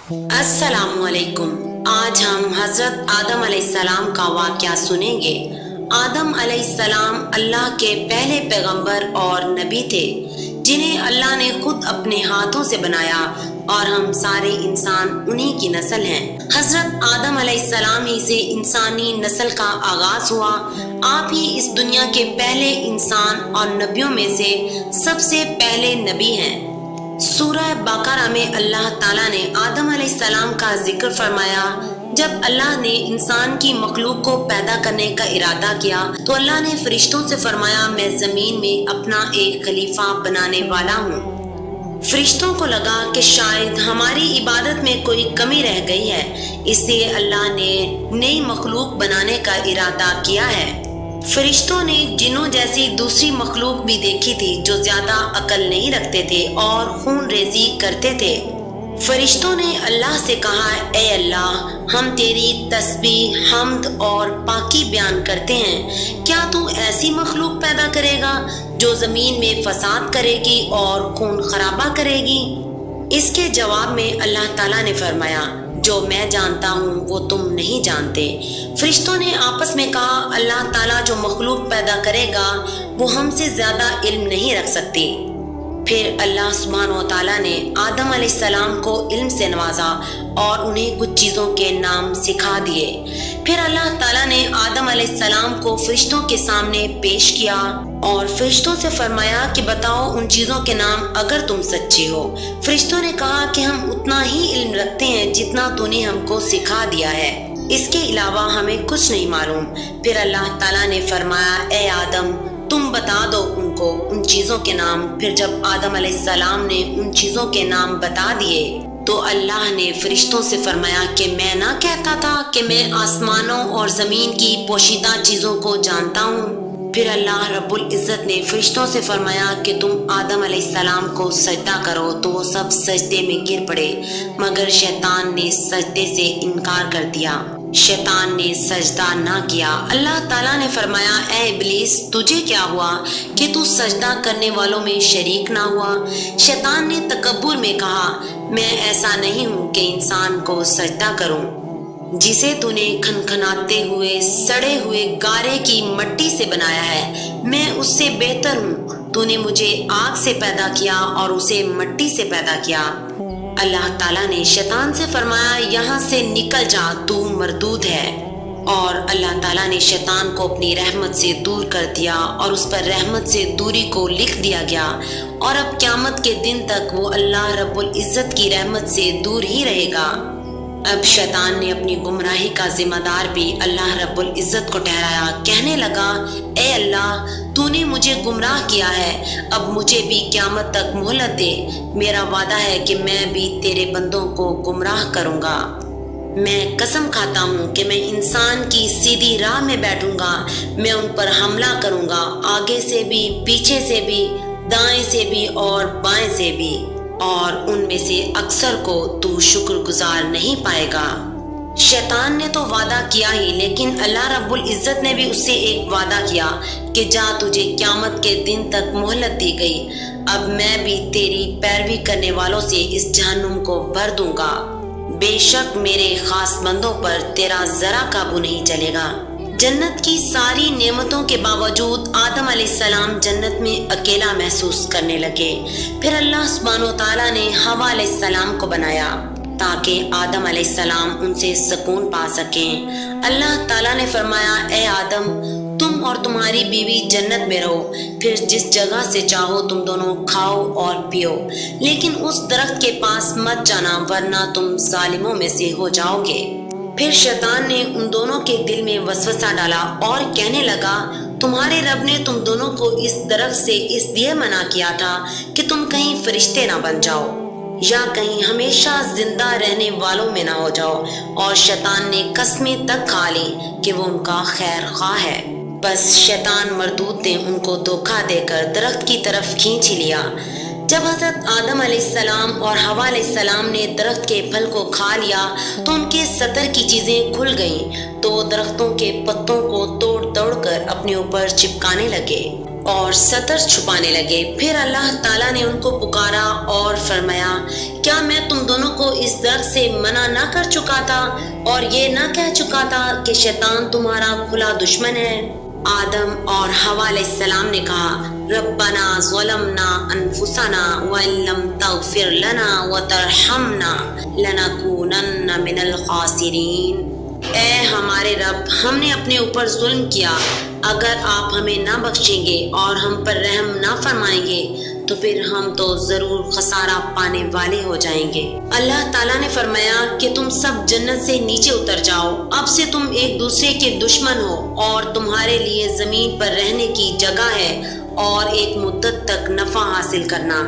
अस्सलाम वालेकुम। आज हम हजरत आदम अलैहिस्सलाम का वाक़या सुनेंगे। आदम अलैहिस्सलाम अल्लाह के पहले पैगंबर और नबी थे, जिन्हें अल्लाह ने खुद अपने हाथों से बनाया और हम सारे इंसान उन्हीं की नस्ल हैं। हजरत आदम अलैहिस्सलाम ही से इंसानी नस्ल का आगाज हुआ। आप ही इस दुनिया के पहले इंसान और नबियों में से सबसे पहले नबी हैं। सूरह बकरा में अल्लाह ताला ने आदम अलैहिस्सलाम का जिक्र फरमाया। जब अल्लाह ने इंसान की मखलूक को पैदा करने का इरादा किया तो अल्लाह ने फरिश्तों से फरमाया, मैं जमीन में अपना एक खलीफा बनाने वाला हूँ। फरिश्तों को लगा कि शायद हमारी इबादत में कोई कमी रह गई है, इसलिए अल्लाह ने नई मखलूक बनाने का इरादा किया है। फरिश्तों ने जिन्नों जैसी दूसरी मखलूक भी देखी थी जो ज्यादा अकल नहीं रखते थे और खून रेजी करते थे। फरिश्तों ने अल्लाह से कहा, ए अल्लाह, हम तेरी तस्बीह, हम्द और पाकी बयान करते हैं। क्या तू ऐसी मखलूक पैदा करेगा जो जमीन में फसाद करेगी और खून खराबा करेगी? इसके जवाब में अल्लाह ताला ने फरमाया, जो मैं जानता हूँ वो तुम नहीं जानते। फरिश्तों ने आपस में कहा, अल्लाह ताला जो मखलूक पैदा करेगा वो हमसे ज्यादा इल्म नहीं रख सकती। फिर अल्लाह सुब्हानहू व तआला ने आदम अलैहिस्सलाम को इल्म से नवाजा और उन्हें कुछ चीजों के नाम सिखा दिए। फिर अल्लाह ताला ने आदम अलैहिस्सलाम को फरिश्तों के सामने पेश किया और फरिश्तों से फरमाया कि बताओ उन चीजों के नाम अगर तुम सच्चे हो। फरिश्तों ने कहा कि हम उतना ही इल्म रखते हैं जितना तूने हमको सिखा दिया है, इसके अलावा हमें कुछ नहीं मालूम। फिर अल्लाह ताला ने फरमाया, ए आदम, तुम बता दो उनको उन चीजों के नाम। फिर जब आदम अलैहिस्सलाम ने उन चीजों के नाम बता दिए तो अल्लाह ने फरिश्तों से फरमाया कि मैं ना कहता था कि मैं आसमानों और जमीन की पोशीदा चीजों को जानता हूँ। फिर अल्लाह रब्बुल इज्जत ने फरिश्तों से फरमाया कि तुम आदम अलैहिस्सलाम को सजदा करो, तो वो सब सजदे में गिर पड़े, मगर शैतान ने सजदे से इनकार कर दिया। शैतान ने सजदा ना किया। अल्लाह ताला ने फरमाया, ए इब्लीस, तुझे क्या हुआ कि तू सजदा करने वालों में शरीक ना हुआ? शैतान ने तकब्बुर में कहा, मैं ऐसा नहीं हूँ कि इंसान को सजदा करूँ जिसे तूने खनखनाते हुए सड़े हुए गारे की मट्टी से बनाया है। मैं उससे बेहतर हूँ। तूने मुझे आग से पैदा किया और उसे मट्टी से पैदा किया। अल्लाह ताला ने शैतान से फरमाया, यहाँ से निकल जा, तू मरदूद है। और अल्लाह ताला ने शैतान को अपनी रहमत से दूर कर दिया और उस पर रहमत से दूरी को लिख दिया गया और अब क़यामत के दिन तक वो अल्लाह रब्बुल इज्जत की रहमत से दूर ही रहेगा। अब शैतान ने अपनी गुमराही का जिम्मेदार भी अल्लाह रब्बुल इज्जत को ठहराया। कहने लगा, ए अल्लाह, तूने मुझे गुमराह किया है, अब मुझे भी क़यामत तक मोहलत दे। मेरा वादा है कि मैं भी तेरे बंदों को गुमराह करूंगा। मैं कसम खाता हूँ कि मैं इंसान की सीधी राह में बैठूंगा। मैं उन पर हमला करूंगा, आगे से भी, पीछे से भी, दाएं से भी और बाएं से भी, और उनमें से अक्सर को तू शुक्रगुजार नहीं पाएगा। शैतान ने तो वादा किया ही, लेकिन अल्लाह रब्बुल इज्जत ने भी उससे एक वादा किया कि जा, तुझे क़यामत के दिन तक मोहलत दी गई। अब मैं भी तेरी पैरवी करने वालों से इस जहन्नुम को भर दूंगा। बेशक मेरे खास बंदों पर तेरा जरा काबू नहीं चलेगा। जन्नत की सारी नेमतों के बावजूद आदम अलैहिस्सलाम जन्नत में अकेला महसूस करने लगे। फिर अल्लाह सुब्हानहू व तआला ने हवा अलैहिस्सलाम को बनाया ताकि आदम अलैहिस्सलाम उनसे सुकून पा सकें। अल्लाह ताला ने फरमाया, ए आदम, तुम और तुम्हारी बीवी जन्नत में रहो, फिर जिस जगह से चाहो तुम दोनों खाओ और पियो, लेकिन उस दरख्त के पास मत जाना वरना तुम जालिमों में से हो जाओगे। फिर शैतान ने उन दोनों के दिल में वसवसा डाला और कहने लगा, तुम्हारे रब ने तुम दोनों को इस दरख्त से इसलिए मना किया था कि तुम कहीं फरिश्ते ना बन जाओ या कहीं हमेशा जिंदा रहने वालों में ना हो जाओ। और शैतान ने कसमें तक खा ली कि वो उनका खैर ख्वाह है। बस शैतान मरदूद ने उनको धोखा देकर दरख्त की तरफ खींच ही लिया। जब हजरत आदम अलैहिस्सलाम और हवा अलैहिस्सलाम ने दरख्त के फल को खा लिया तो उनके सतर की चीजें खुल गईं, तो दरख्तों के पत्तों को तोड़ तोड़ कर अपने ऊपर चिपकाने लगे। اور سطر چھپانے لگے۔ پھر اللہ تعالیٰ نے ان کو پکارا اور فرمایا، کیا میں تم دونوں کو اس درد سے منع نہ کر چکا تھا اور یہ نہ کہہ چکا تھا کہ شیطان تمہارا کھلا دشمن ہے؟ آدم اور حوا علیہ السلام نے کہا، ربنا ظلمنا انفسنا وان لم تغفر لنا وترحمنا لنکونن من الخاسرین۔ اے ہمارے رب، ہم نے اپنے اوپر ظلم کیا، اگر آپ ہمیں نہ بخشیں گے اور ہم پر رحم نہ فرمائیں گے تو پھر ہم تو ضرور خسارہ پانے والے ہو جائیں گے۔ اللہ تعالیٰ نے فرمایا کہ تم سب جنت سے نیچے اتر جاؤ، اب سے تم ایک دوسرے کے دشمن ہو اور تمہارے لیے زمین پر رہنے کی جگہ ہے اور ایک مدت تک نفع حاصل کرنا۔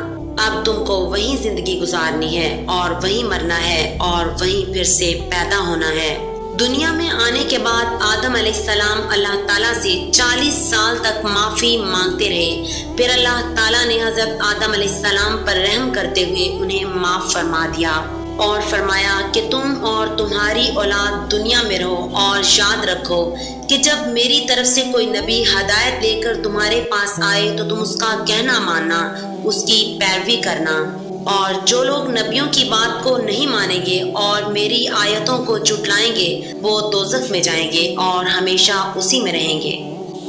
اب تم کو وہیں زندگی گزارنی ہے اور وہیں مرنا ہے اور وہیں پھر سے پیدا ہونا ہے۔ دنیا میں آنے کے بعد آدم علیہ السلام اللہ تعالیٰ سے 40 سال تک معافی مانگتے رہے۔ پھر اللہ تعالیٰ نے حضرت آدم علیہ السلام پر رحم کرتے ہوئے انہیں معاف فرما دیا اور فرمایا کہ تم اور تمہاری اولاد دنیا میں رہو اور یاد رکھو کہ جب میری طرف سے کوئی نبی ہدایت لے کر تمہارے پاس آئے تو تم اس کا کہنا ماننا، اس کی پیروی کرنا، اور جو لوگ نبیوں کی بات کو نہیں مانیں گے اور میری آیتوں کو جھٹلائیں گے وہ دوزخ میں جائیں گے اور ہمیشہ اسی میں رہیں گے۔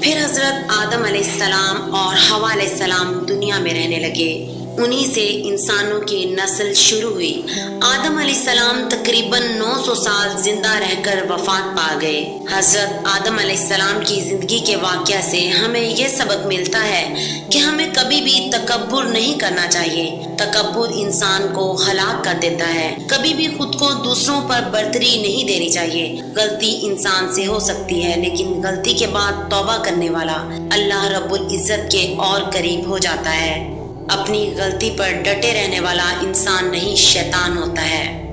پھر حضرت آدم علیہ السلام اور حوا علیہ السلام دنیا میں رہنے لگے۔ انہی سے انسانوں کی نسل شروع ہوئی۔ آدم علیہ السلام تقریباً 900 سال زندہ رہ کر وفات پا گئے۔ حضرت آدم علیہ السلام کی زندگی کے واقعہ سے ہمیں یہ سبق ملتا ہے کہ ہمیں کبھی بھی تکبر نہیں کرنا چاہیے۔ تکبر انسان کو ہلاک کر دیتا ہے۔ کبھی بھی خود کو دوسروں پر برتری نہیں دینی چاہیے۔ غلطی انسان سے ہو سکتی ہے، لیکن غلطی کے بعد توبہ کرنے والا اللہ رب العزت کے اور قریب ہو جاتا ہے۔ اپنی غلطی پر ڈٹے رہنے والا انسان نہیں، شیطان ہوتا ہے۔